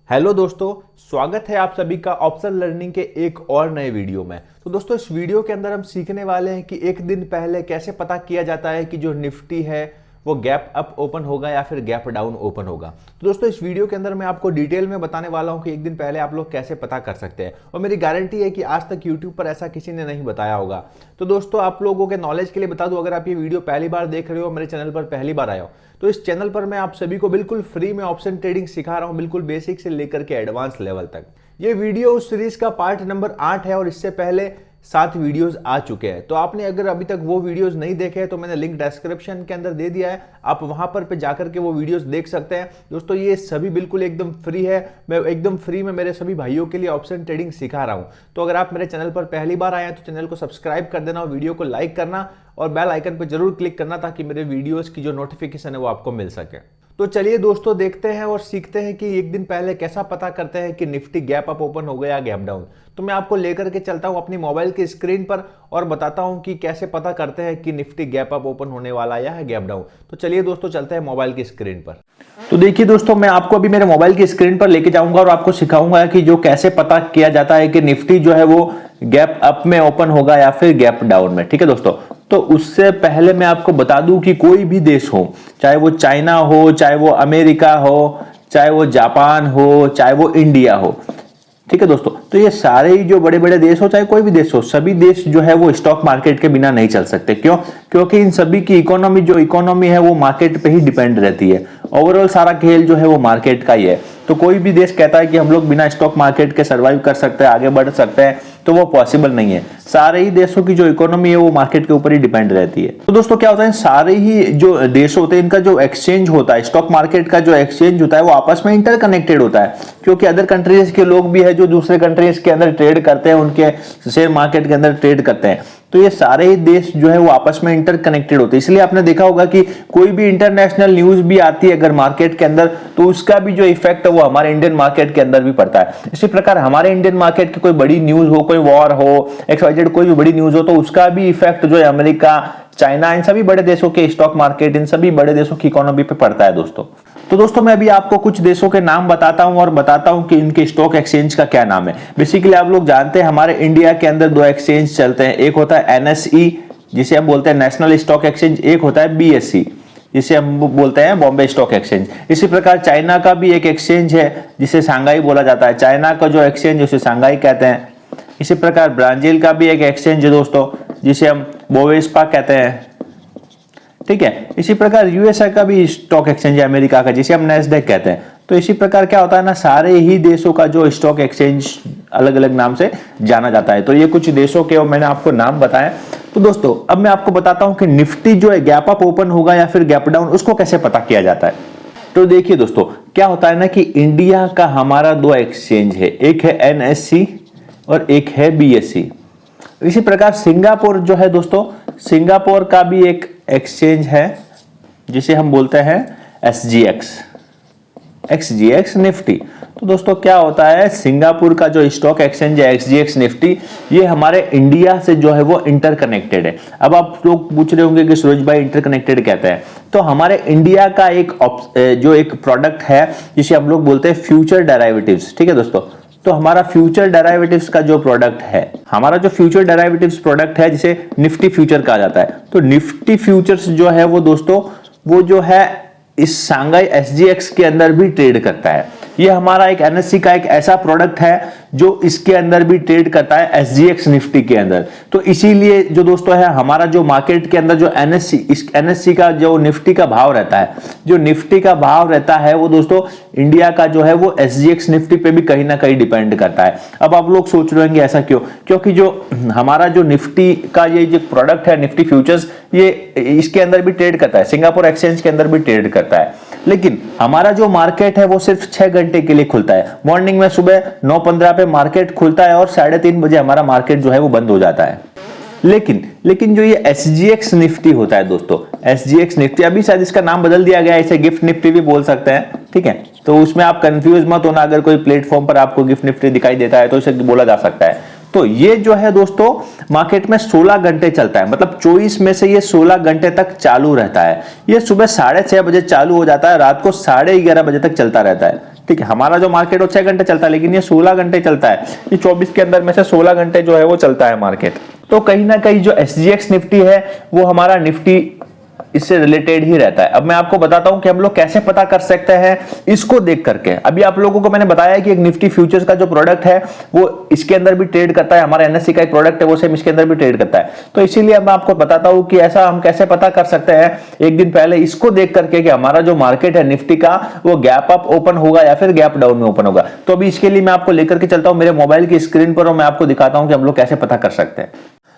Hello दोस्तों, स्वागत है आप सभी का ऑप्शन लर्निंग के एक और नए वीडियो में। तो दोस्तों, इस वीडियो के अंदर हम सीखने वाले हैं कि एक दिन पहले कैसे पता किया जाता है कि जो निफ्टी है वो गैप अप ओपन होगा या फिर गैप डाउन ओपन होगा। तो दोस्तों, इस वीडियो के अंदर मैं आपको डिटेल में बताने वाला हूं कि एक दिन पहले आप लोग कैसे पता कर सकते हैं, और मेरी गारंटी है कि आज तक यूट्यूब पर ऐसा किसी ने नहीं बताया होगा। तो दोस्तों, आप लोगों के नॉलेज के लिए बता दूं, अगर आप ये वीडियो पहली बार देख रहे हो, मेरे चैनल पर पहली बार आए हो, तो इस चैनल पर मैं आप सभी को बिल्कुल फ्री में ऑप्शन ट्रेडिंग सिखा रहा हूं, बिल्कुल बेसिक से लेकर के एडवांस लेवल तक। ये वीडियो उस सीरीज का पार्ट नंबर 8 है और इससे पहले 7 वीडियोस आ चुके हैं। तो आपने अगर अभी तक वो वीडियोस नहीं देखे हैं तो मैंने लिंक डिस्क्रिप्शन के अंदर दे दिया है, आप वहां पर पे जाकर के वो वीडियोस देख सकते हैं। दोस्तों, ये सभी बिल्कुल एकदम फ्री है। मैं एकदम फ्री में मेरे सभी भाइयों के लिए ऑप्शन ट्रेडिंग सिखा रहा हूं। तो अगर आप मेरे चैनल पर पहली बार आए हैं तो चैनल को सब्सक्राइब कर देना और वीडियो को लाइक करना और बेल आइकन पर जरूर क्लिक करना, ताकि मेरे वीडियोस की जो नोटिफिकेशन है वो आपको मिल सके। तो चलिए दोस्तों, देखते हैं और सीखते हैं कि एक दिन पहले कैसा पता करते हैं कि निफ्टी गैप अप ओपन हो गया या गैप डाउन। तो मैं आपको लेकर के चलता हूं अपनी मोबाइल की स्क्रीन पर और बताता हूं कि कैसे पता करते हैं कि निफ्टी गैप अप ओपन होने वाला या है गैप डाउन। तो चलिए दोस्तों, चलते हैं मोबाइल की स्क्रीन पर। तो देखिए दोस्तों, मैं आपको अभी मेरे मोबाइल की स्क्रीन पर लेके जाऊंगा और आपको सिखाऊंगा कि जो कैसे पता किया जाता है कि निफ्टी जो है वो गैप अप में ओपन होगा या फिर गैप डाउन में। ठीक है दोस्तों, तो उससे पहले मैं आपको बता दूं कि कोई भी देश हो, चाहे वो चाइना हो, चाहे वो अमेरिका हो, चाहे वो जापान हो, चाहे वो इंडिया हो, ठीक है दोस्तों, तो ये सारे ही जो बड़े बड़े देश हो, चाहे कोई भी देश हो, सभी देश जो है वो स्टॉक मार्केट के बिना नहीं चल सकते। क्यों? क्योंकि इन सभी की इकोनॉमी है वो मार्केट पे ही डिपेंड रहती है। ओवरऑल सारा खेल जो है वो मार्केट का ही है। तो कोई भी देश कहता है कि हम लोग बिना स्टॉक मार्केट के सर्वाइव कर सकते हैं, आगे बढ़ सकते हैं, तो वो पॉसिबल नहीं है। सारे ही देशों की जो इकोनॉमी है वो मार्केट के ऊपर ही डिपेंड रहती है। तो दोस्तों, क्या होता है, सारे ही जो देश होते हैं इनका जो एक्सचेंज होता है, स्टॉक मार्केट का जो एक्सचेंज होता है वो आपस में इंटरकनेक्टेड होता है। क्योंकि अदर कंट्रीज के लोग भी है जो दूसरे कंट्रीज के अंदर ट्रेड करते हैं, उनके शेयर मार्केट के अंदर ट्रेड करते हैं। तो ये सारे ही देश जो है वो आपस में इंटरकनेक्टेड होते हैं। इसलिए आपने देखा होगा कि कोई भी इंटरनेशनल न्यूज भी आती है अगर मार्केट के अंदर, तो उसका भी जो इफेक्ट है वो हमारे इंडियन मार्केट के अंदर भी पड़ता है। इसी प्रकार हमारे इंडियन मार्केट की कोई बड़ी न्यूज हो, कोई वॉर हो, XYZ कोई भी बड़ी न्यूज हो, तो उसका भी इफेक्ट जो है अमेरिका, चाइना, इन सभी बड़े देशों के स्टॉक मार्केट, इन सभी बड़े देशों की इकोनॉमी पे पड़ता है दोस्तों। तो दोस्तों, मैं अभी आपको कुछ देशों के नाम बताता हूं और बताता हूं कि इनके स्टॉक एक्सचेंज का क्या नाम है। बेसिकली आप लोग जानते हैं हमारे इंडिया के अंदर 2 एक्सचेंज चलते हैं। एक होता है NSE, जिसे हम बोलते हैं नेशनल स्टॉक एक्सचेंज, एक होता है BSE, जिसे हम बोलते हैं बॉम्बे स्टॉक एक्सचेंज। इसी प्रकार चाइना का भी एक एक्सचेंज है जिसे सांघाई बोला जाता है। चाइना का जो एक्सचेंज है उसे सांघाई कहते हैं। इसी प्रकार ब्राजील का भी एक एक्सचेंज है दोस्तों, जिसे हम बोवेस्पा कहते हैं। ठीक है, इसी प्रकार USA का भी स्टॉक एक्सचेंज है अमेरिका का, जिसे हम नैस्डैक कहते हैं। तो इसी प्रकार क्या होता है ना, सारे ही देशों का जो स्टॉक एक्सचेंज अलग अलग नाम से जाना जाता है। तो ये कुछ देशों के मैंने आपको नाम बताए। तो दोस्तों, अब मैं आपको बताता हूं कि निफ्टी जो है गैप अप ओपन होगा या फिर गैप डाउन, उसको कैसे पता किया जाता है। तो देखिए दोस्तों, क्या होता है ना कि इंडिया का हमारा 2 एक्सचेंज है, एक है NSE और एक है BSE। इसी प्रकार सिंगापुर जो है दोस्तों, सिंगापुर का भी एक एक्सचेंज है जिसे हम बोलते हैं XGX निफ्टी। तो दोस्तों, क्या होता है, सिंगापुर का जो स्टॉक एक्सचेंज है XGX निफ्टी, ये हमारे इंडिया से जो है वो इंटरकनेक्टेड है। अब आप लोग पूछ रहे होंगे कि सूरज भाई इंटरकनेक्टेड कहते हैं, तो हमारे इंडिया का एक प्रोडक्ट है जिसे हम लोग बोलते हैं फ्यूचर डेरिवेटिव्स। ठीक है दोस्तों, तो हमारा फ्यूचर डेरिवेटिव्स का जो प्रोडक्ट है, हमारा जो फ्यूचर डेरिवेटिव्स प्रोडक्ट है जिसे निफ्टी फ्यूचर कहा जाता है, तो निफ्टी फ्यूचर्स जो है वो दोस्तों, वो जो है इस सांघाई SGX के अंदर भी ट्रेड करता है। ये हमारा एक NSE का एक ऐसा प्रोडक्ट है जो इसके अंदर भी ट्रेड करता है SGX निफ्टी के अंदर। तो इसीलिए जो दोस्तों है, हमारा जो मार्केट के अंदर जो NSE का जो निफ्टी का भाव रहता है, जो निफ्टी का भाव रहता है वो दोस्तों इंडिया का जो है वो SGX निफ्टी पे भी कहीं ना कहीं डिपेंड करता है। अब आप लोग सोच रहे होंगे ऐसा क्यों? क्योंकि जो हमारा जो निफ्टी का ये जो प्रोडक्ट है निफ्टी फ्यूचर्स, ये इसके अंदर भी ट्रेड करता है, सिंगापुर एक्सचेंज के अंदर भी ट्रेड करता है। लेकिन हमारा जो मार्केट है वो सिर्फ 6 घंटे के लिए खुलता है। मॉर्निंग में सुबह 9:15 पे मार्केट खुलता है और 3:30 बजे हमारा मार्केट जो है वो बंद हो जाता है। लेकिन जो ये SGX निफ्टी होता है दोस्तों, SGX निफ्टी, अभी शायद इसका नाम बदल दिया गया है, इसे गिफ्ट निफ्टी भी बोल सकते हैं। ठीक है, तो उसमें आप कंफ्यूज मत होना, अगर कोई प्लेटफॉर्म पर आपको गिफ्ट निफ्टी दिखाई देता है तो इसे बोला जा सकता है। तो ये जो है दोस्तों मार्केट में 16 घंटे चलता है, मतलब 24 में से ये 16 घंटे तक चालू रहता है। ये सुबह 6:30 बजे चालू हो जाता है, रात को 11:30 बजे तक चलता रहता है। ठीक है, हमारा जो मार्केट वो 6 घंटे चलता है, लेकिन ये 16 घंटे चलता है। ये 24 के अंदर में से 16 घंटे जो है वो चलता है मार्केट। तो कहीं ना कहीं जो SGX निफ्टी है वो हमारा निफ्टी इससे रिलेटेड ही रहता है। अब मैं आपको बताता हूं कि हम लोग कैसे पता कर सकते हैं इसको देख करके। अभी आप लोगों को मैंने बताया कि एक निफ्टी फ्यूचर्स का जो प्रोडक्ट है वो इसके अंदर भी ट्रेड करता है, हमारा NSE का एक प्रोडक्ट है वो सेम इसके अंदर भी ट्रेड करता है। तो इसीलिए मैं आपको बताता हूं कि ऐसा हम कैसे पता कर सकते हैं एक दिन पहले इसको देख करके कि हमारा जो मार्केट है निफ्टी का वो गैप अप ओपन होगा या फिर गैप डाउन में ओपन होगा। तो अभी इसके लिए मैं आपको लेकर के चलता हूं मेरे मोबाइल की स्क्रीन पर और मैं आपको दिखाता हूं कि हम लोग कैसे पता कर सकते हैं।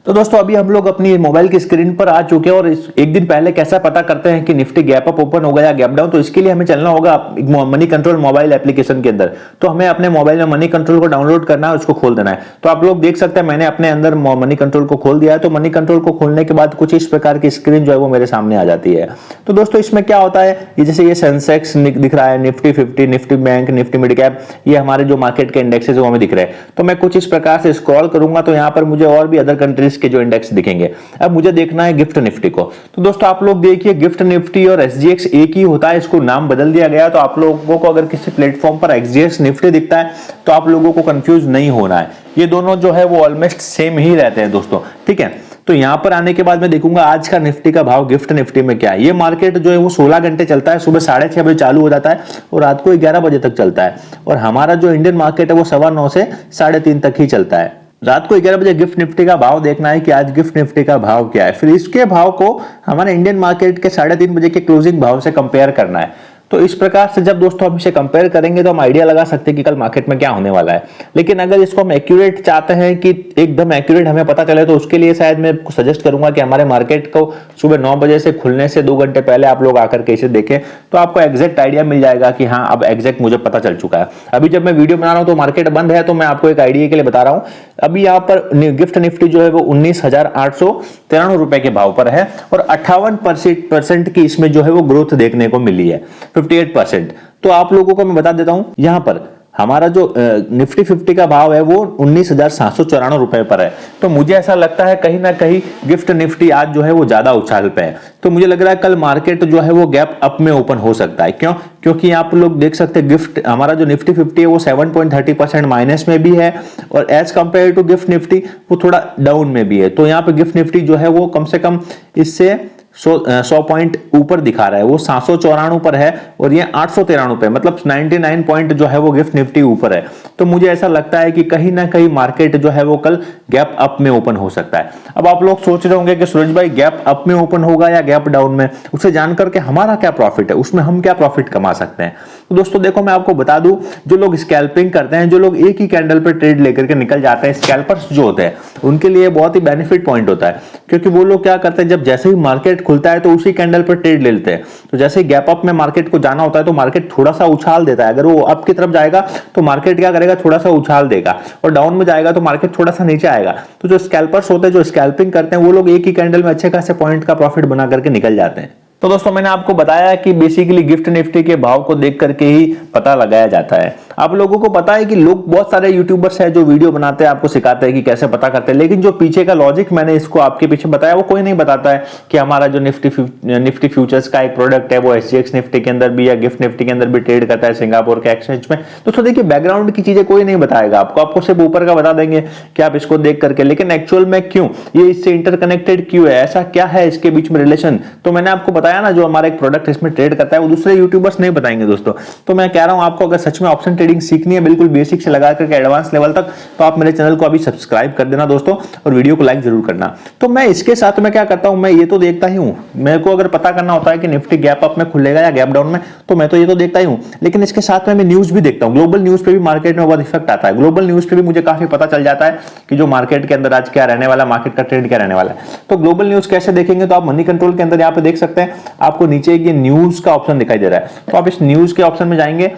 तो दोस्तों अभी हम लोग अपनी मोबाइल की स्क्रीन पर आ चुके हैं और एक दिन पहले कैसा पता करते हैं कि निफ्टी गैप अप ओपन होगा या गैप डाउन। तो इसके लिए हमें चलना होगा मनी कंट्रोल मोबाइल एप्लीकेशन के अंदर। तो हमें अपने मोबाइल में मनी कंट्रोल को डाउनलोड करना है, उसको खोल देना है। तो आप लोग देख सकते हैं मैंने अपने अंदर मनी कंट्रोल को खोल दिया है। तो मनी कंट्रोल को खोलने के बाद कुछ इस प्रकार की स्क्रीन जो है वो मेरे सामने आ जाती है। तो दोस्तों इसमें क्या होता है, ये जैसे ये सेंसेक्स दिख रहा है, Nifty 50, Nifty bank, Nifty mid cap, ये हमारे जो मार्केट के इंडेक्सेस वो हमें दिख रहे हैं। तो मैं कुछ इस प्रकार से स्क्रॉल करूंगा तो यहाँ पर मुझे और भी अदर कंट्रीज के जो इंडेक्स दिखेंगे। अब मुझे देखना है गिफ्ट निफ्टी को। तो दोस्तों आप लोग देखिए गिफ्ट निफ्टी और SGX एक ही होता है, इसको नाम बदल दिया गया। तो आप लोगों को अगर किसी प्लेटफॉर्म पर SGX निफ्टी दिखता है तो आप लोगों को कंफ्यूज नहीं होना है, ये दोनों जो है वो ऑलमोस्ट सेम ही रहते हैं दोस्तों। ठीक है, तो यहां पर आने के बाद मैं देखूंगा आज का निफ्टी का भाव गिफ्ट निफ्टी में क्या है। ये मार्केट जो है वो 16 घंटे चलता है, सुबह 6:30 बजे चालू हो जाता है और रात को 11 बजे तक चलता है। और हमारा जो इंडियन मार्केट है वो 9:15 से 3:30 तक ही चलता है। रात को 11 बजे गिफ्ट निफ्टी का भाव देखना है कि आज गिफ्ट निफ्टी का भाव क्या है, फिर इसके भाव को हमारे इंडियन मार्केट के 3:30 बजे के क्लोजिंग भाव से कंपेयर करना है। तो इस प्रकार से जब दोस्तों हम इसे कंपेयर करेंगे तो हम आइडिया लगा सकते हैं कि कल मार्केट में क्या होने वाला है। लेकिन अगर इसको हम एक्यूरेट चाहते हैं कि एकदम एक्यूरेट हमें पता चले तो उसके लिए शायद मैं सजेस्ट करूंगा कि हमारे मार्केट को सुबह 9 बजे से खुलने से 2 घंटे पहले आप लोग आकर के इसे देखें, तो आपको एग्जैक्ट आइडिया मिल जाएगा कि हाँ अब एग्जैक्ट मुझे पता चल चुका है। अभी जब मैं वीडियो बना रहा हूं तो मार्केट बंद है, तो मैं आपको एक आइडिया के लिए बता रहा हूं। अभी यहाँ पर गिफ्ट निफ्टी जो है वो 19,893 रुपए के भाव पर है और 58% की इसमें जो है वो ग्रोथ देखने को मिली है, 58%। तो आप लोगों को मैं बता देता हूं, यहां पर हमारा जो निफ्टी 50 का भाव है वो 19,794 रुपए पर है। तो मुझे ऐसा लगता है कहीं ना कहीं गिफ्ट निफ्टी आज जो है वो ज्यादा उछाल पे है। तो मुझे लग रहा है कल मार्केट जो है वो गैप अप में ओपन हो सकता है। क्यों? क्योंकि आप लोग देख सकते हैं गिफ्ट हमारा जो निफ्टी 50 है वो 7.30% माइनस में भी है और as compared to GIFT Nifty वो थोड़ा डाउन में भी है। तो यहाँ पे गिफ्ट निफ्टी जो है वो कम से कम इससे 100 पॉइंट ऊपर दिखा रहा है, वो 794 पर है और ये 893 पे, मतलब 99 पॉइंट जो है वो गिफ्ट निफ्टी ऊपर है। तो मुझे ऐसा लगता है कि कहीं ना कहीं मार्केट जो है वो कल गैप अप में ओपन हो सकता है। अब आप लोग सोच रहे होंगे कि सूरज भाई गैप अप में ओपन होगा या गैप डाउन में, उसे जानकर के हमारा क्या प्रॉफिट है, उसमें हम क्या प्रॉफिट कमा सकते हैं। तो दोस्तों देखो मैं आपको बता दूं, जो लोग स्कैल्पिंग करते हैं, जो लोग एक ही कैंडल पर ट्रेड लेकर के निकल जाते हैं, स्कैल्पर्स जो होते हैं उनके लिए बहुत ही बेनिफिट पॉइंट होता है। क्योंकि वो लोग क्या करते हैं, जब जैसे ही मार्केट खुलता है तो उसी कैंडल पर ट्रेड ले लेते हैं। तो जैसे ही गैप अप में मार्केट को जाना होता है तो मार्केट थोड़ा सा उछाल देता है। अगर वो अप की तरफ जाएगा तो मार्केट क्या करेगा, थोड़ा सा उछाल देगा, और डाउन में जाएगा तो मार्केट थोड़ा सा नीचे आएगा। तो जो स्कैल्पर्स होते हैं, जो स्कैल्पिंग करते हैं, वो लोग एक ही कैंडल में अच्छे खासे पॉइंट का प्रॉफिट बना करके निकल जाते हैं। तो दोस्तों मैंने आपको बताया कि बेसिकली गिफ्ट निफ्टी के भाव को देख करके ही पता लगाया जाता है। आप लोगों को पता है कि लोग बहुत सारे यूट्यूबर्स हैं जो वीडियो बनाते हैं, आपको सिखाते हैं कि कैसे पता करते हैं, लेकिन जो पीछे का लॉजिक मैंने इसको आपके पीछे बताया वो कोई नहीं बताता है कि हमारा जो निफ्टी फ्यूचर्स का एक प्रोडक्ट है वो SGX निफ्टी के अंदर भी या गिफ्ट निफ्टी के अंदर भी ट्रेड करता है सिंगापुर के एक्सचेंज में। दोस्तों देखिए बैकग्राउंड की चीजें कोई नहीं बताएगा आपको सिर्फ ऊपर का बता देंगे कि आप इसको देख करके, लेकिन एक्चुअल में क्यों ये इससे इंटरकनेक्टेड क्यों है, ऐसा क्या है इसके बीच में रिलेशन, तो मैंने आपको बताया ना, जो हमारा एक प्रोडक्ट इसमें ट्रेड करता है वो दूसरे यूट्यूबर्स नहीं बताएंगे दोस्तों। तो मैं कह रहा हूं आपको अगर सच में ऑप्शन ट्रेडिंग सीखनी है बिल्कुल बेसिक से लगा करके एडवांस लेवल तक, तो आप मेरे चैनल को अभी सब्सक्राइब कर देना दोस्तों और वीडियो को लाइक जरूर करना। तो मैं इसके साथ में क्या करता हूं, मैं ये तो देखता ही हूं, मेरे को अगर पता करना होता है कि निफ्टी गैप अप में खुलेगा या गैप डाउन में, तो मैं तो ये तो देखता ही हूं, लेकिन इसके साथ में मैं न्यूज भी देखता हूं। ग्लोबल न्यूज पे भी मार्केट में बहुत इफेक्ट आता है। ग्लोबल न्यूज पे भी मुझे काफी पता चल जाता है कि जो मार्केट के अंदर आज क्या रहने वाला, मार्केट का ट्रेंड क्या रहने वाला है। तो ग्लोबल न्यूज कैसे देखेंगे, तो आप मनी कंट्रोल के अंदर यहाँ पे देख सकते हैं, आपको नीचे ये न्यूज का ऑप्शन दिखाई दे रहा है। तो आप इस न्यूज के ऑप्शन में जाएंगे,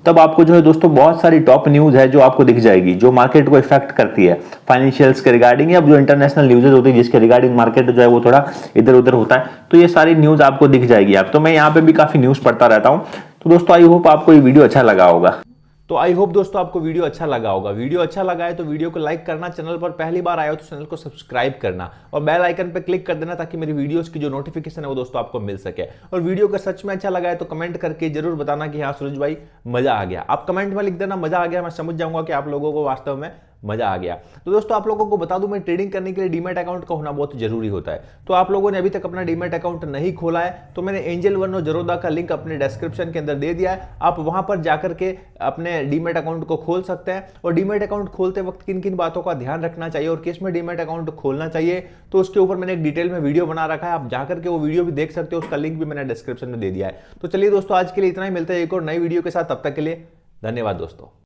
तब आपको जो है दोस्तों बहुत सारी टॉप न्यूज है जो आपको दिख जाएगी, जो मार्केट को इफेक्ट करती है फाइनेंशियल्स के रिगार्डिंग, या जो इंटरनेशनल न्यूज़ होती है जिसके रिगार्डिंग मार्केट जो है वो थोड़ा इधर उधर होता है। तो ये सारी न्यूज आपको दिख जाएगी। आप तो मैं यहाँ पे भी काफी न्यूज पढ़ता रहता हूँ। तो दोस्तों आई होप आपको ये वीडियो अच्छा लगा होगा। तो आई होप दोस्तों आपको वीडियो अच्छा लगा होगा। वीडियो अच्छा लगा है तो वीडियो को लाइक करना, चैनल पर पहली बार आए हो तो चैनल को सब्सक्राइब करना और बेल आइकन पर क्लिक कर देना ताकि मेरी वीडियोस की जो नोटिफिकेशन है वो दोस्तों आपको मिल सके। और वीडियो का सच में अच्छा लगा है तो कमेंट करके जरूर बताना कि हाँ सूरज भाई मजा आ गया। आप कमेंट में लिख देना मजा आ गया, मैं समझ जाऊंगा कि आप लोगों को वास्तव में मजा आ गया। तो दोस्तों आप लोगों को बता दूं, मैं ट्रेडिंग करने के लिए डीमैट अकाउंट का होना बहुत जरूरी होता है। तो आप लोगों ने अभी तक अपना डीमैट अकाउंट नहीं खोला है तो मैंने एंजल वन और जरोदा का लिंक अपने डिस्क्रिप्शन के अंदर दे दिया है। आप वहां पर जाकर के अपने डीमैट अकाउंट को खोल सकते हैं। और डीमैट अकाउंट खोलते वक्त किन किन बातों का ध्यान रखना चाहिए और किस में डीमैट अकाउंट खोलना चाहिए, तो उसके ऊपर मैंने एक डिटेल में वीडियो बना रखा है। आप जाकर के वो वीडियो भी देख सकते हो, उसका लिंक भी मैंने डिस्क्रिप्शन में दे दिया है। तो चलिए दोस्तों आज के लिए इतना ही, मिलते हैं एक और नई वीडियो के साथ। तब तक के लिए धन्यवाद दोस्तों।